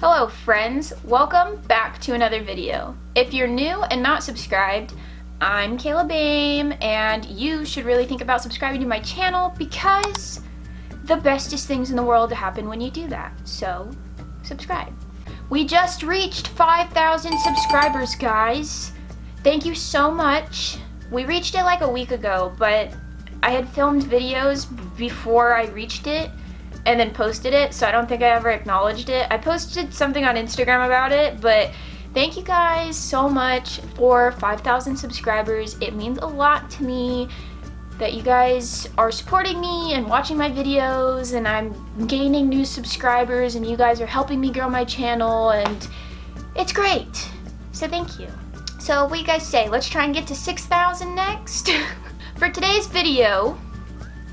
Hello friends, welcome back to another video. If you're new and not subscribed, I'm KAYLA BAME and you should really think about subscribing to my channel because the bestest things in the world happen when you do that. So, subscribe. We just reached 5,000 subscribers, guys. Thank you so much. We reached it like a week ago, but I had filmed videos before I reached it and then posted it, so I don't think I ever acknowledged it. I posted something on Instagram about it, but thank you guys so much for 5,000 subscribers. It means a lot to me that you guys are supporting me and watching my videos, and I'm gaining new subscribers, and you guys are helping me grow my channel, and it's great. So thank you. So what do you guys say? Let's try and get to 6,000 next. For today's video,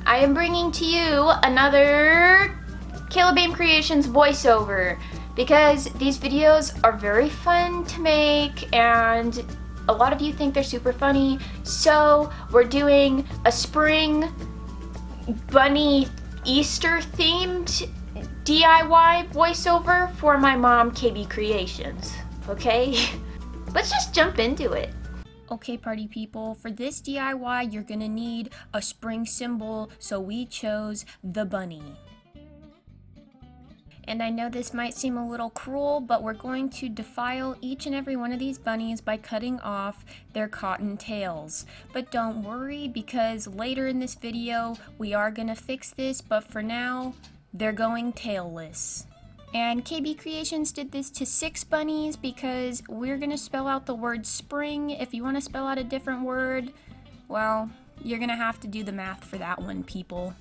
I am bringing to you another KAYLA BAME Creations voiceover because these videos are very fun to make and a lot of you think they're super funny. So we're doing a spring bunny Easter themed DIY voiceover for my mom, KB Creations. Okay? Let's just jump into it. Okay, party people, for this DIY you're gonna need a spring symbol, so we chose the bunny. And I know this might seem a little cruel, but we're going to defile each and every one of these bunnies by cutting off their cotton tails. But don't worry, because later in this video we are gonna fix this, but for now they're going tailless. And KB Creations did this to 6 bunnies because we're gonna spell out the word spring. If you want to spell out a different word, well, you're gonna have to do the math for that one, people.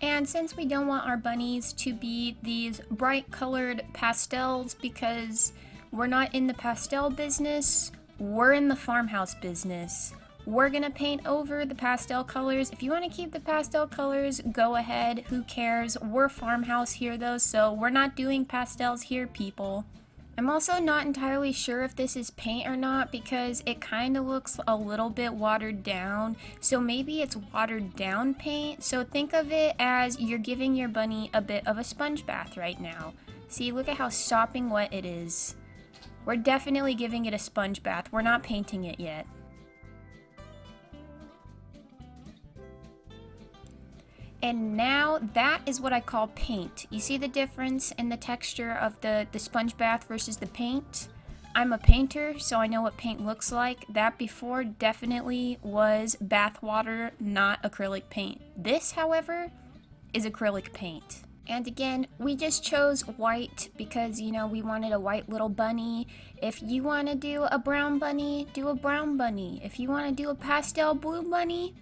And since we don't want our bunnies to be these bright colored pastels because we're not in the pastel business, we're in the farmhouse business. We're gonna paint over the pastel colors. If you want to keep the pastel colors, go ahead, who cares? We're farmhouse here though, so we're not doing pastels here, people. I'm also not entirely sure if this is paint or not because it kind of looks a little bit watered down, so maybe it's watered down paint. So think of it as you're giving your bunny a bit of a sponge bath right now. See, look at how sopping wet it is. We're definitely giving it a sponge bath. We're not painting it yet. And now that is what I call paint. You see the difference in the texture of the sponge bath versus the paint? I'm a painter, so I know what paint looks like. That before definitely was bath water, not acrylic paint. This, however, is acrylic paint. And again, we just chose white because, you know, we wanted a white little bunny. If you want to do a brown bunny, do a brown bunny. If you want to do a pastel blue bunny,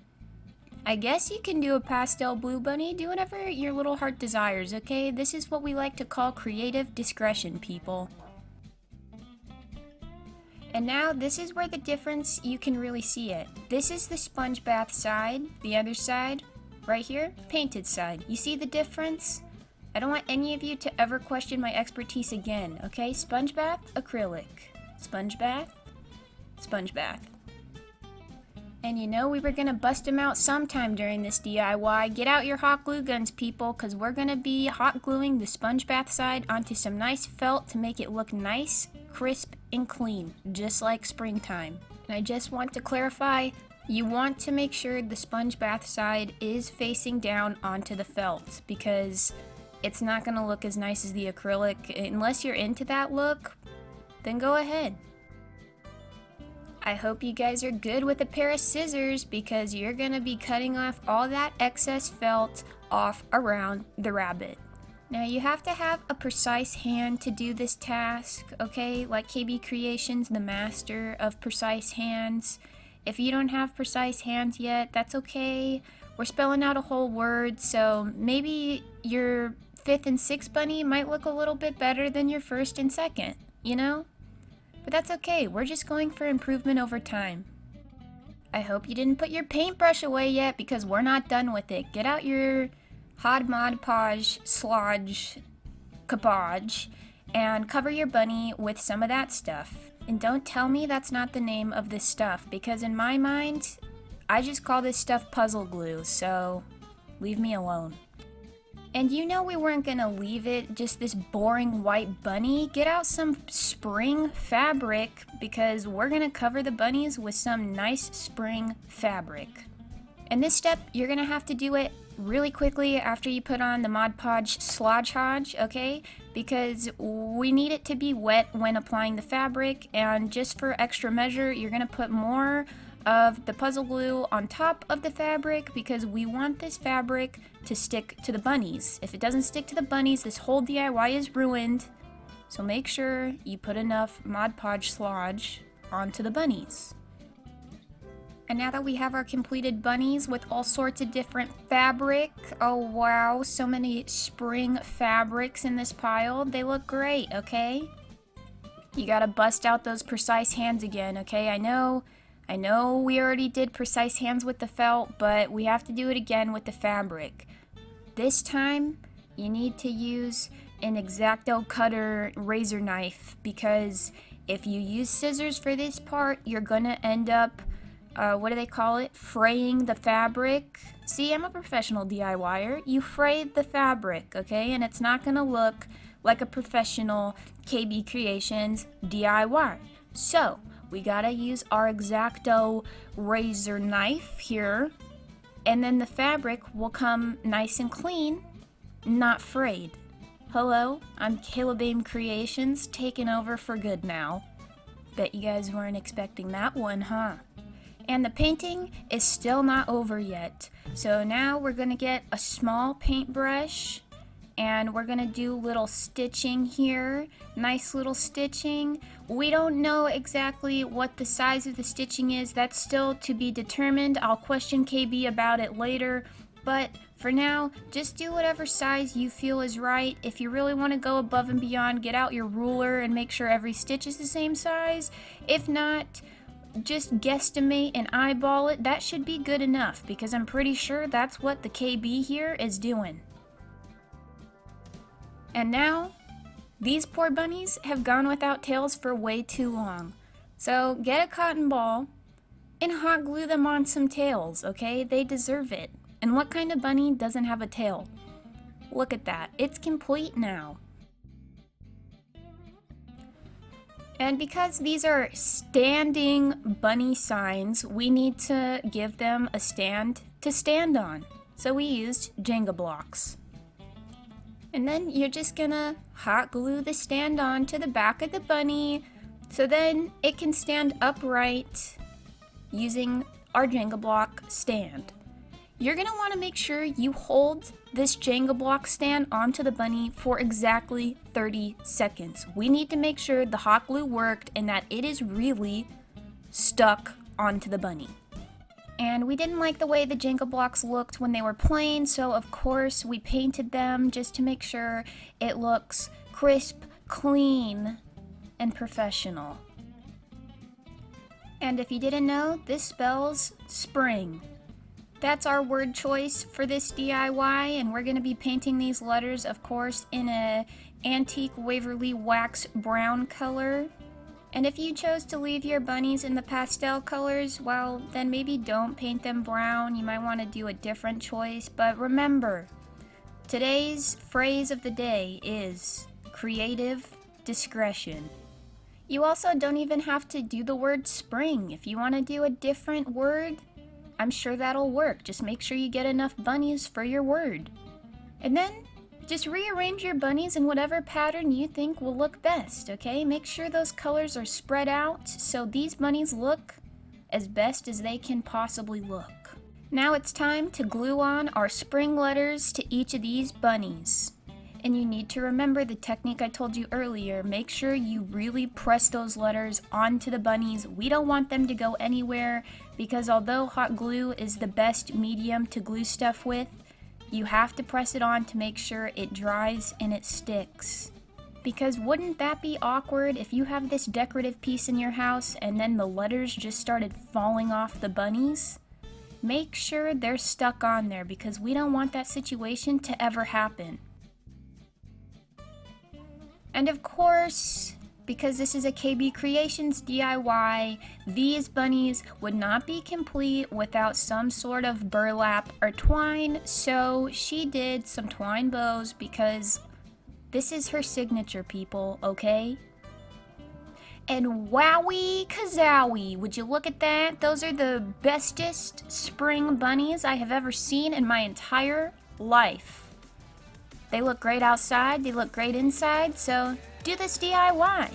I guess you can do a pastel blue bunny. Do whatever your little heart desires, okay? This is what we like to call creative discretion, people. And now this is where the difference, you can really see it. This is the sponge bath side. The other side, right here, painted side. You see the difference? I don't want any of you to ever question my expertise again, okay? Sponge bath, acrylic. Sponge bath, sponge bath. And you know we were gonna bust them out sometime during this DIY. Get out your hot glue guns, people, because we're gonna be hot gluing the sponge bath side onto some nice felt to make it look nice, crisp, and clean, just like springtime. And I just want to clarify, you want to make sure the sponge bath side is facing down onto the felt because it's not gonna look as nice as the acrylic. Unless you're into that look, then go ahead. I hope you guys are good with a pair of scissors because you're gonna be cutting off all that excess felt off around the rabbit. Now you have to have a precise hand to do this task, okay? Like KB Creations, the master of precise hands. If you don't have precise hands yet, that's okay. We're spelling out a whole word, so maybe your 5th and 6th bunny might look a little bit better than your 1st and 2nd, you know? But that's okay, we're just going for improvement over time. I hope you didn't put your paintbrush away yet because we're not done with it. Get out your Hod Mod Podge Slodge Capodge and cover your bunny with some of that stuff. And don't tell me that's not the name of this stuff because in my mind, I just call this stuff puzzle glue, so leave me alone. And you know we weren't gonna leave it just this boring white bunny. Get out some spring fabric because we're gonna cover the bunnies with some nice spring fabric. And this step, you're gonna have to do it really quickly after you put on the Mod Podge Slodge Hodge, okay? Because we need it to be wet when applying the fabric, and just for extra measure, you're gonna put more of the puzzle glue on top of the fabric because we want this fabric to stick to the bunnies. If it doesn't stick to the bunnies, this whole DIY is ruined. So make sure you put enough Mod Podge Slodge onto the bunnies. And now that we have our completed bunnies with all sorts of different fabric, oh wow, so many spring fabrics in this pile, they look great, okay? You gotta bust out those precise hands again, okay? I know we already did precise hands with the felt, but we have to do it again with the fabric. This time, you need to use an X-Acto cutter razor knife because if you use scissors for this part, you're gonna end up what do they call it? Fraying the fabric. See, I'm a professional DIYer. You fray the fabric, okay? And it's not gonna look like a professional KB Creations DIY. So, we gotta use our X-Acto razor knife here, and then the fabric will come nice and clean, not frayed. Hello, I'm KAYLA BAME Creations, taking over for good now. Bet you guys weren't expecting that one, huh? And the painting is still not over yet. So now we're gonna get a small paintbrush and we're gonna do little stitching here. Nice little stitching. We don't know exactly what the size of the stitching is. That's still to be determined. I'll question KB about it later. But for now, just do whatever size you feel is right. If you really want to go above and beyond, get out your ruler and make sure every stitch is the same size. If not, just guesstimate and eyeball it. That should be good enough because I'm pretty sure that's what the KB here is doing. And now, these poor bunnies have gone without tails for way too long. So get a cotton ball and hot glue them on some tails, okay? They deserve it. And what kind of bunny doesn't have a tail? Look at that. It's complete now. And because these are standing bunny signs, we need to give them a stand to stand on. So we used Jenga blocks. And then you're just gonna hot glue the stand on to the back of the bunny so then it can stand upright using our Jenga block stand. You're gonna want to make sure you hold this Jenga block stand onto the bunny for exactly 30 seconds. We need to make sure the hot glue worked and that it is really stuck onto the bunny. And we didn't like the way the Jenga blocks looked when they were plain, so of course we painted them just to make sure it looks crisp, clean, and professional. And if you didn't know, this spells spring. That's our word choice for this DIY, and we're going to be painting these letters, of course, in a antique Waverly wax brown color. And if you chose to leave your bunnies in the pastel colors, well, then maybe don't paint them brown. You might want to do a different choice, but remember, today's phrase of the day is creative discretion. You also don't even have to do the word spring. If you want to do a different word, I'm sure that'll work. Just make sure you get enough bunnies for your word. And then just rearrange your bunnies in whatever pattern you think will look best, okay? Make sure those colors are spread out so these bunnies look as best as they can possibly look. Now it's time to glue on our spring letters to each of these bunnies. And you need to remember the technique I told you earlier. Make sure you really press those letters onto the bunnies. We don't want them to go anywhere because although hot glue is the best medium to glue stuff with, you have to press it on to make sure it dries and it sticks. Because wouldn't that be awkward if you have this decorative piece in your house and then the letters just started falling off the bunnies? Make sure they're stuck on there because we don't want that situation to ever happen. And of course, because this is a KB Creations DIY. These bunnies would not be complete without some sort of burlap or twine, so she did some twine bows because this is her signature, people, okay? And wowie kazowie, would you look at that? Those are the bestest spring bunnies I have ever seen in my entire life. They look great outside, they look great inside, so do this DIY.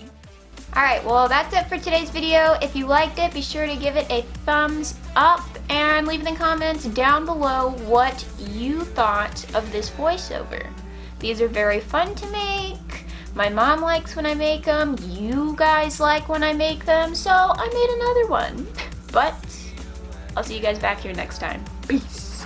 Alright, well that's it for today's video. If you liked it, be sure to give it a thumbs up and leave in the comments down below what you thought of this voiceover. These are very fun to make. My mom likes when I make them. You guys like when I make them, so I made another one. But I'll see you guys back here next time. Peace.